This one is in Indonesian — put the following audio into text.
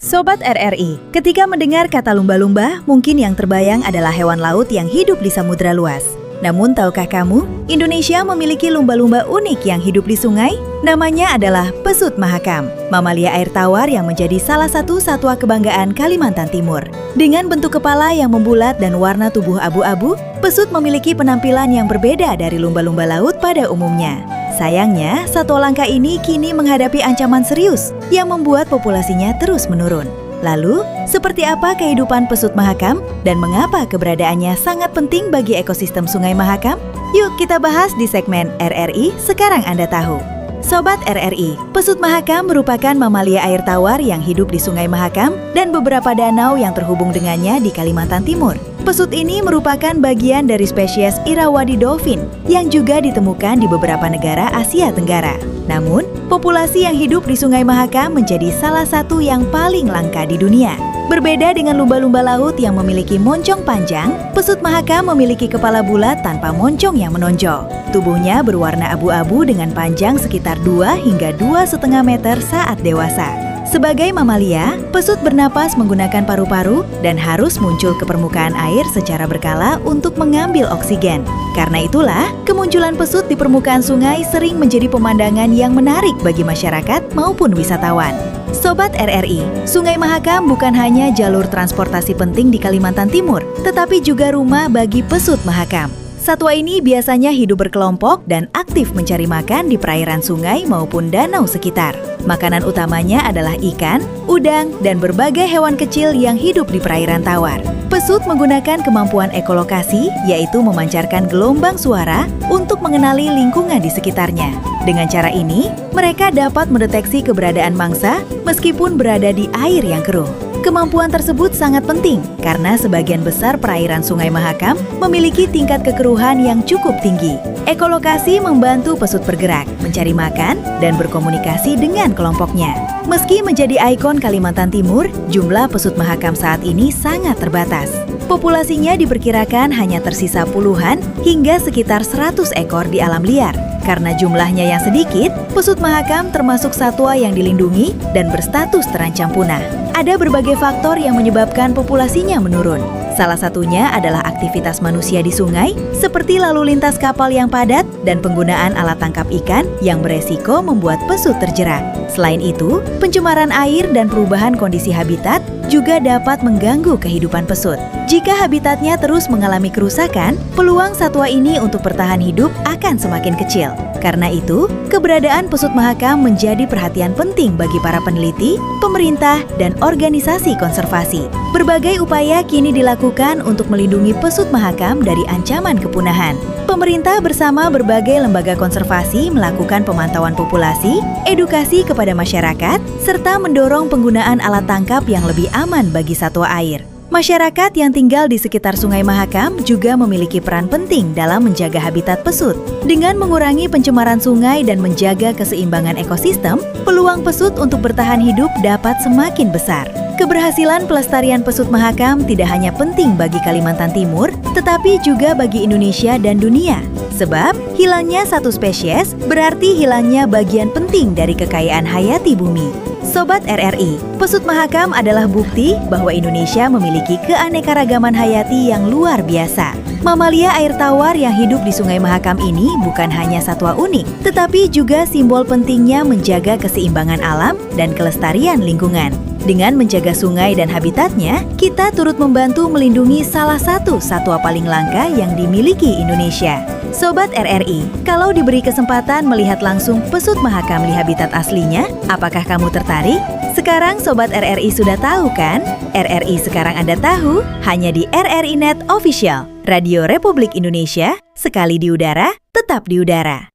Sobat RRI, ketika mendengar kata lumba-lumba, mungkin yang terbayang adalah hewan laut yang hidup di samudra luas. Namun tahukah kamu, Indonesia memiliki lumba-lumba unik yang hidup di sungai? Namanya adalah pesut mahakam, mamalia air tawar yang menjadi salah satu satwa kebanggaan Kalimantan Timur. Dengan bentuk kepala yang membulat dan warna tubuh abu-abu, pesut memiliki penampilan yang berbeda dari lumba-lumba laut pada umumnya. Sayangnya, satwa langka ini kini menghadapi ancaman serius yang membuat populasinya terus menurun. Lalu, seperti apa kehidupan pesut mahakam dan mengapa keberadaannya sangat penting bagi ekosistem Sungai Mahakam? Yuk kita bahas di segmen RRI Sekarang Anda Tahu. Sobat RRI, pesut mahakam merupakan mamalia air tawar yang hidup di Sungai Mahakam dan beberapa danau yang terhubung dengannya di Kalimantan Timur. Pesut ini merupakan bagian dari spesies Irrawaddy dolphin yang juga ditemukan di beberapa negara Asia Tenggara. Namun, populasi yang hidup di Sungai Mahakam menjadi salah satu yang paling langka di dunia. Berbeda dengan lumba-lumba laut yang memiliki moncong panjang, pesut mahakam memiliki kepala bulat tanpa moncong yang menonjol. Tubuhnya berwarna abu-abu dengan panjang sekitar 2 hingga 2,5 meter saat dewasa. Sebagai mamalia, pesut bernapas menggunakan paru-paru dan harus muncul ke permukaan air secara berkala untuk mengambil oksigen. Karena itulah, kemunculan pesut di permukaan sungai sering menjadi pemandangan yang menarik bagi masyarakat maupun wisatawan. Sobat RRI, Sungai Mahakam bukan hanya jalur transportasi penting di Kalimantan Timur, tetapi juga rumah bagi pesut mahakam. Satwa ini biasanya hidup berkelompok dan aktif mencari makan di perairan sungai maupun danau sekitar. Makanan utamanya adalah ikan, udang, dan berbagai hewan kecil yang hidup di perairan tawar. Pesut menggunakan kemampuan ekolokasi, yaitu memancarkan gelombang suara untuk mengenali lingkungan di sekitarnya. Dengan cara ini, mereka dapat mendeteksi keberadaan mangsa meskipun berada di air yang keruh. Kemampuan tersebut sangat penting karena sebagian besar perairan Sungai Mahakam memiliki tingkat kekeruhan yang cukup tinggi. Ekolokasi membantu pesut bergerak, mencari makan, dan berkomunikasi dengan kelompoknya. Meski menjadi ikon Kalimantan Timur, jumlah pesut mahakam saat ini sangat terbatas. Populasinya diperkirakan hanya tersisa puluhan hingga sekitar 100 ekor di alam liar. Karena jumlahnya yang sedikit, pesut mahakam termasuk satwa yang dilindungi dan berstatus terancam punah. Ada berbagai faktor yang menyebabkan populasinya menurun. Salah satunya adalah aktivitas manusia di sungai, seperti lalu lintas kapal yang padat dan penggunaan alat tangkap ikan yang beresiko membuat pesut terjerat. Selain itu, pencemaran air dan perubahan kondisi habitat juga dapat mengganggu kehidupan pesut. Jika habitatnya terus mengalami kerusakan, peluang satwa ini untuk bertahan hidup akan semakin kecil. Karena itu, keberadaan pesut mahakam menjadi perhatian penting bagi para peneliti, pemerintah, dan organisasi konservasi. Berbagai upaya kini dilakukan untuk melindungi pesut mahakam dari ancaman kepunahan. Pemerintah bersama berbagai lembaga konservasi melakukan pemantauan populasi, edukasi kepada masyarakat, serta mendorong penggunaan alat tangkap yang lebih aman bagi satwa air. Masyarakat yang tinggal di sekitar Sungai Mahakam juga memiliki peran penting dalam menjaga habitat pesut. Dengan mengurangi pencemaran sungai dan menjaga keseimbangan ekosistem, peluang pesut untuk bertahan hidup dapat semakin besar. Keberhasilan pelestarian pesut mahakam tidak hanya penting bagi Kalimantan Timur, tetapi juga bagi Indonesia dan dunia. Sebab, hilangnya satu spesies berarti hilangnya bagian penting dari kekayaan hayati bumi. Sobat RRI, pesut mahakam adalah bukti bahwa Indonesia memiliki keanekaragaman hayati yang luar biasa. Mamalia air tawar yang hidup di Sungai Mahakam ini bukan hanya satwa unik, tetapi juga simbol pentingnya menjaga keseimbangan alam dan kelestarian lingkungan. Dengan menjaga sungai dan habitatnya, kita turut membantu melindungi salah satu satwa paling langka yang dimiliki Indonesia. Sobat RRI, kalau diberi kesempatan melihat langsung pesut mahakam di habitat aslinya, apakah kamu tertarik? Sekarang Sobat RRI sudah tahu kan? RRI Sekarang Anda Tahu hanya di RRI Net Official, Radio Republik Indonesia, sekali di udara, tetap di udara.